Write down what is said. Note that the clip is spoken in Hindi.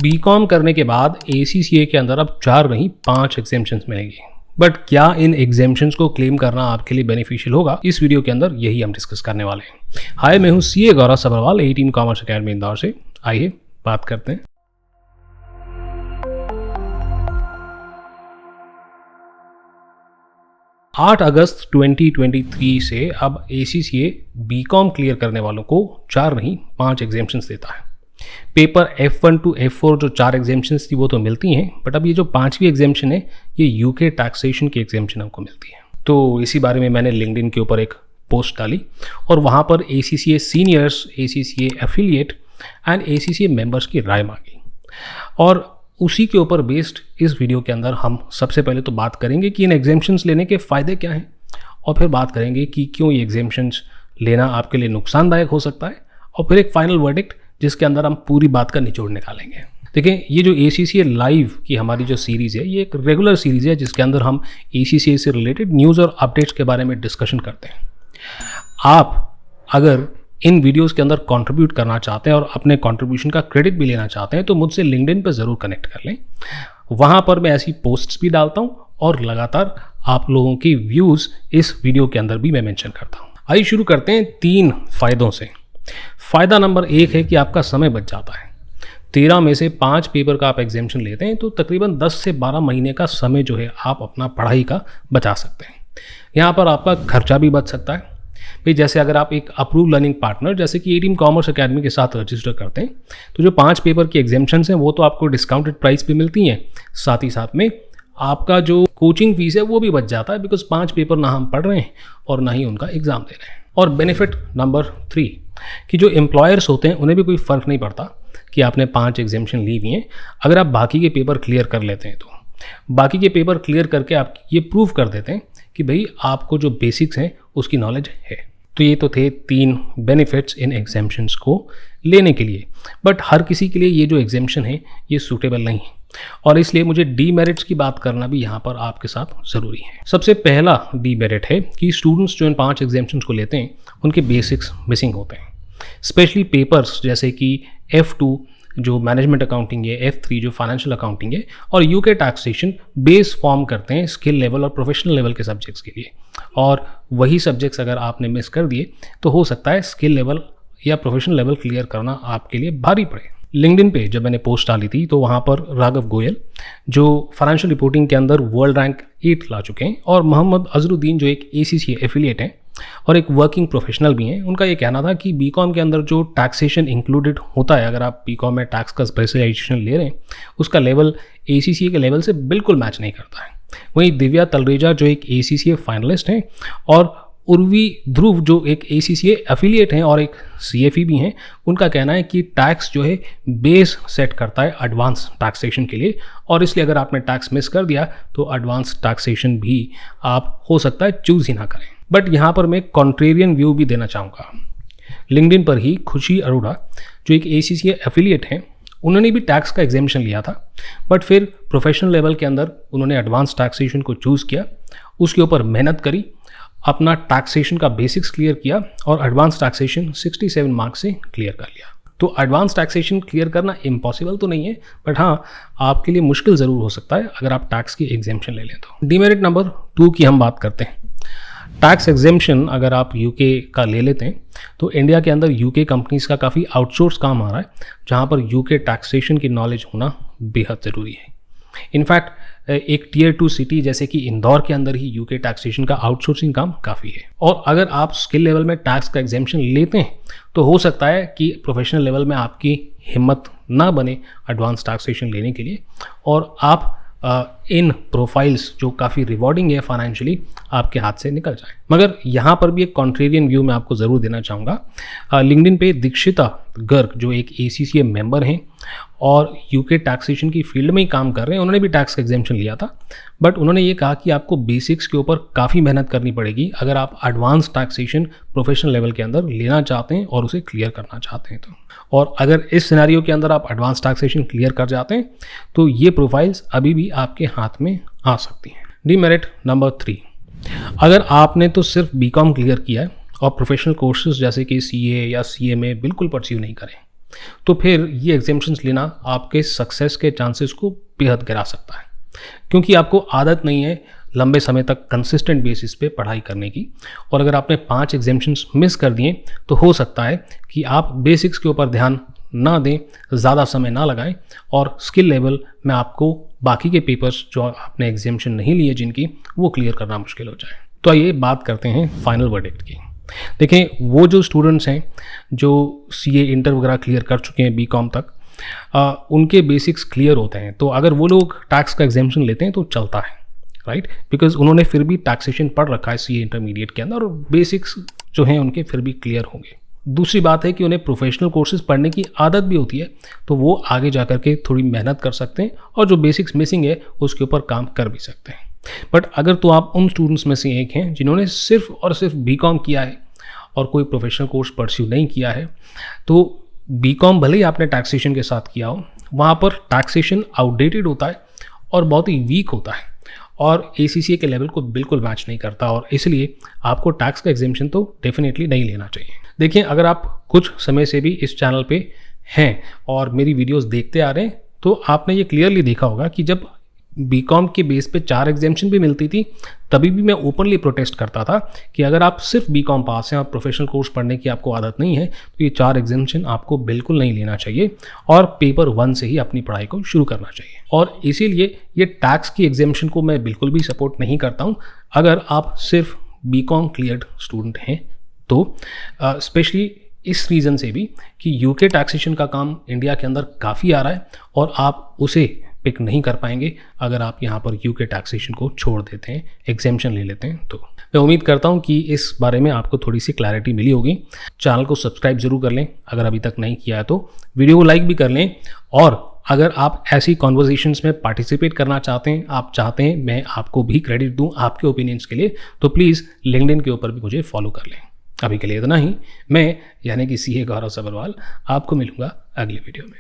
बीकॉम करने के बाद ACCA के अंदर अब 4 नहीं 5 एग्जेम्पशंस मिलेंगी। बट क्या इन एग्जेम्पशंस को क्लेम करना आपके लिए बेनिफिशियल होगा, इस वीडियो के अंदर यही हम डिस्कस करने वाले हैं। हाय, मैं हूं CA गौरव सब्रवाल 18 कॉमर्स अकेडमी इंदौर से। आइए बात करते हैं। आठ अगस्त 2023 से अब ACCA बीकॉम क्लियर करने वालों को 4 नहीं 5 एग्जेम्पशंस देता है। पेपर F1 to F4 जो 4 एग्जेम्पशंस थी वो तो मिलती हैं, बट अब ये जो 5वीं एग्जेम्पशन है ये यूके टैक्सेशन की एग्जेम्पशन हमको मिलती है। तो इसी बारे में मैंने लिंक्डइन के ऊपर एक पोस्ट डाली और वहाँ पर ACCA seniors, ACCA affiliate and ACCA members की राय मांगी, और उसी के ऊपर बेस्ड इस वीडियो के अंदर हम सबसे पहले तो बात करेंगे कि इन एग्जेम्पशंस लेने के फ़ायदे क्या हैं, और फिर बात करेंगे कि क्यों ये एग्जेम्पशंस लेना आपके लिए नुकसानदायक हो सकता है, और फिर एक फाइनल वर्डिक्ट जिसके अंदर हम पूरी बात का निचोड़ निकालेंगे। देखिए, ये जो ACCA लाइव की हमारी जो सीरीज़ है ये एक रेगुलर सीरीज़ है जिसके अंदर हम ACCA से रिलेटेड न्यूज़ और अपडेट्स के बारे में डिस्कशन करते हैं। आप अगर इन वीडियोस के अंदर कंट्रीब्यूट करना चाहते हैं और अपने कंट्रीब्यूशन का क्रेडिट भी लेना चाहते हैं तो मुझसे लिंक्डइन पर ज़रूर कनेक्ट कर लें। वहाँ पर मैं ऐसी पोस्ट्स भी डालता हूँ और लगातार आप लोगों की व्यूज़ इस वीडियो के अंदर भी मैं मेंशन करता हूँ। आइए शुरू करते हैं 3 फ़ायदों से। फ़ायदा नंबर 1 है कि आपका समय बच जाता है। 13 में से 5 पेपर का आप एग्जामिनेशन लेते हैं तो तकरीबन 10 से 12 महीने का समय जो है आप अपना पढ़ाई का बचा सकते हैं। यहाँ पर आपका खर्चा भी बच सकता है भाई। जैसे अगर आप एक अप्रूव लर्निंग पार्टनर जैसे कि 18 कॉमर्स अकेडमी के साथ रजिस्टर करते हैं तो जो 5 पेपर की एग्जामिनेशंस हैं वो तो आपको डिस्काउंटेड प्राइस पे मिलती हैं, साथ ही साथ में आपका जो कोचिंग फीस है वो भी बच जाता है, बिकॉज 5 पेपर ना हम पढ़ रहे हैं और ना ही उनका एग्ज़ाम दे रहे हैं। और बेनिफिट नंबर 3 कि जो एम्प्लॉयर्स होते हैं उन्हें भी कोई फ़र्क नहीं पड़ता कि आपने 5 एग्जामिनेशन ली हुई हैं। अगर आप बाकी के पेपर क्लियर कर लेते हैं तो बाकी के पेपर क्लियर करके आप ये प्रूव कर देते हैं कि भाई आपको जो बेसिक्स हैं उसकी नॉलेज है। तो ये तो थे 3 बेनिफिट्स इन एग्जामिनेशंस को लेने के लिए, बट हर किसी के लिए ये जो एग्जामिनेशन है ये सूटेबल नहीं है, और इसलिए मुझे डीमेरिट्स की बात करना भी यहाँ पर आपके साथ ज़रूरी है। सबसे पहला डीमेरिट है कि स्टूडेंट्स जो इन 5 एग्जामिनेशंस को लेते हैं उनके बेसिक्स मिसिंग होते हैं। स्पेशली पेपर्स जैसे कि F2 जो मैनेजमेंट अकाउंटिंग है, F3 जो फाइनेंशियल अकाउंटिंग है, और यूके टैक्सेशन बेस फॉर्म करते हैं स्किल लेवल और प्रोफेशनल लेवल के सब्जेक्ट्स के लिए, और वही सब्जेक्ट्स अगर आपने मिस कर दिए तो हो सकता है स्किल लेवल या प्रोफेशनल लेवल क्लियर करना आपके लिए भारी पड़े। लिंक्डइन पे जब मैंने पोस्ट डाली थी तो वहाँ पर राघव गोयल जो फाइनेंशियल रिपोर्टिंग के अंदर वर्ल्ड रैंक 8 ला चुके हैं, और मोहम्मद अजरुद्दीन जो एक ACCA एफिलिएट हैं और एक वर्किंग प्रोफेशनल भी हैं, उनका ये कहना था कि बीकॉम के अंदर जो टैक्सेशन इंक्लूडेड होता है, अगर आप बीकॉम में टैक्स का स्पेशलाइजेशन ले रहे हैं, उसका लेवल ACCA के लेवल से बिल्कुल मैच नहीं करता है। वहीं दिव्या तलरेजा जो एक ACCA फाइनलिस्ट हैं और उर्वी ध्रुव जो एक ACCA एफिलिएट हैं और एक CFE भी हैं, उनका कहना है कि टैक्स जो है बेस सेट करता है एडवांस टैक्सेशन के लिए, और इसलिए अगर आपने टैक्स मिस कर दिया तो एडवांस टैक्सेशन भी आप हो सकता है चूज़ ही ना करें। बट यहाँ पर मैं कॉन्ट्रेरियन व्यू भी देना चाहूँगा। लिंक्डइन पर ही खुशी अरोड़ा जो एक ACCA एफिलिएट हैं, उन्होंने भी टैक्स का एग्जामिनेशन लिया था, बट फिर प्रोफेशनल लेवल के अंदर उन्होंने एडवांस टैक्सेशन को चूज़ किया, उसके ऊपर मेहनत करी, अपना टैक्सेशन का बेसिक्स क्लियर किया और एडवांस टैक्सेशन 67 मार्क्स से क्लियर कर लिया। तो एडवांस टैक्सेशन क्लियर करना इम्पॉसिबल तो नहीं है, बट हाँ आपके लिए मुश्किल ज़रूर हो सकता है अगर आप टैक्स की एग्जामिनेशन ले लें तो। डीमेरिट नंबर 2 की हम बात करते हैं। टैक्स एग्जामिनेशन अगर आप यूके का ले लेते हैं तो इंडिया के अंदर यूके कंपनीज़ का काफ़ी आउटसोर्स काम आ रहा है, जहाँ पर यूके टैक्सेशन की नॉलेज होना बेहद ज़रूरी है। इनफैक्ट एक टियर 2 सिटी जैसे कि इंदौर के अंदर ही यूके टैक्सेशन का आउटसोर्सिंग काम काफ़ी है, और अगर आप स्किल लेवल में टैक्स का एग्जामिनेशन लेते हैं तो हो सकता है कि प्रोफेशनल लेवल में आपकी हिम्मत ना बने एडवांस टैक्सेशन लेने के लिए, और आप इन प्रोफाइल्स जो काफ़ी रिवॉर्डिंग है फाइनेंशियली आपके हाथ से निकल जाए। मगर यहाँ पर भी एक कॉन्ट्रेरियन व्यू मैं आपको ज़रूर देना चाहूँगा। लिंक्डइन पे दीक्षिता गर्ग जो एक ACCA मेंबर हैं और यूके टैक्सेशन की फील्ड में ही काम कर रहे हैं, उन्होंने भी टैक्स का एग्जामिनेशन लिया था, बट उन्होंने ये कहा कि आपको बेसिक्स के ऊपर काफ़ी मेहनत करनी पड़ेगी अगर आप एडवांस टैक्सेशन प्रोफेशनल लेवल के अंदर लेना चाहते हैं और उसे क्लियर करना चाहते हैं तो। और अगर इस सिनेरियो के अंदर आप एडवांस टैक्सेशन क्लियर कर जाते हैं तो ये प्रोफाइल्स अभी भी आपके हाथ में आ सकती हैं। डीमेरिट नंबर 3, अगर आपने तो सिर्फ बीकॉम क्लियर किया है और प्रोफेशनल कोर्सेज जैसे कि CA या CMA बिल्कुल परस्यू नहीं करें, तो फिर ये एग्जाम्शंस लेना आपके सक्सेस के चांसेस को बेहद गिरा सकता है, क्योंकि आपको आदत नहीं है लंबे समय तक कंसिस्टेंट बेसिस पे पढ़ाई करने की। और अगर आपने 5 एग्जाम्शंस मिस कर दिए तो हो सकता है कि आप बेसिक्स के ऊपर ध्यान ना दें, ज़्यादा समय ना लगाएं और स्किल लेवल में आपको बाकी के पेपर्स जो आपने एग्जाम्शन नहीं लिए जिनकी, वो क्लियर करना मुश्किल हो जाए। तो आइए बात करते हैं फाइनल वर्डिक्ट की। देखें, वो जो स्टूडेंट्स हैं जो सीए इंटर वगैरह क्लियर कर चुके हैं बीकॉम तक, उनके बेसिक्स क्लियर होते हैं, तो अगर वो लोग टैक्स का एग्जाम्शन लेते हैं तो चलता है, राइट, बिकॉज उन्होंने फिर भी टैक्सेशन पढ़ रखा है सीए इंटरमीडिएट के अंदर और बेसिक्स जो हैं उनके फिर भी क्लियर होंगे। दूसरी बात है कि उन्हें प्रोफेशनल कोर्सेज पढ़ने की आदत भी होती है, तो वो आगे जा कर के थोड़ी मेहनत कर सकते हैं और जो बेसिक्स मिसिंग है उसके ऊपर काम कर भी सकते हैं। बट अगर तो आप उन स्टूडेंट्स में से एक हैं जिन्होंने सिर्फ और सिर्फ बीकॉम किया है और कोई प्रोफेशनल कोर्स परस्यू नहीं किया है, तो बीकॉम भले ही आपने टैक्सेशन के साथ किया हो, वहाँ पर टैक्सेशन आउटडेटेड होता है और बहुत ही वीक होता है और ACCA के लेवल को बिल्कुल मैच नहीं करता, और इसलिए आपको टैक्स का एग्जाम्शन तो डेफिनेटली नहीं लेना चाहिए। देखिए, अगर आप कुछ समय से भी इस चैनल पे हैं और मेरी वीडियोस देखते आ रहे हैं, तो आपने ये क्लियरली देखा होगा कि जब बीकॉम के बेस पे 4 एग्जाम्शन भी मिलती थी, तभी भी मैं ओपनली प्रोटेस्ट करता था कि अगर आप सिर्फ बीकॉम पास हैं और प्रोफेशनल कोर्स पढ़ने की आपको आदत नहीं है, तो ये 4 एग्जाम्शन आपको बिल्कुल नहीं लेना चाहिए और पेपर 1 से ही अपनी पढ़ाई को शुरू करना चाहिए। और इसीलिए ये टैक्स की एग्जाम्शन को मैं बिल्कुल भी सपोर्ट नहीं करता हूँ अगर आप सिर्फ बीकॉम क्लियर्ड स्टूडेंट हैं तो, स्पेशली इस रीज़न से भी कि यूके टैक्सेशन का काम इंडिया के अंदर काफ़ी आ रहा है और आप उसे पिक नहीं कर पाएंगे अगर आप यहाँ पर यूके टैक्सेशन को छोड़ देते हैं, एग्जाम्शन ले लेते हैं। तो मैं उम्मीद करता हूँ कि इस बारे में आपको थोड़ी सी क्लैरिटी मिली होगी। चैनल को सब्सक्राइब जरूर कर लें अगर अभी तक नहीं किया है तो, वीडियो को लाइक भी कर लें, और अगर आप ऐसी कॉन्वर्जेशंस में पार्टिसिपेट करना चाहते हैं, आप चाहते हैं मैं आपको भी क्रेडिट दूँ आपके ओपिनियंस के लिए, तो प्लीज़ लिंक्डइन के ऊपर भी मुझे फॉलो कर लें। अभी के लिए इतना ही। मैं यानी कि CA गौरव सब्रवाल आपको मिलूंगा अगले वीडियो में।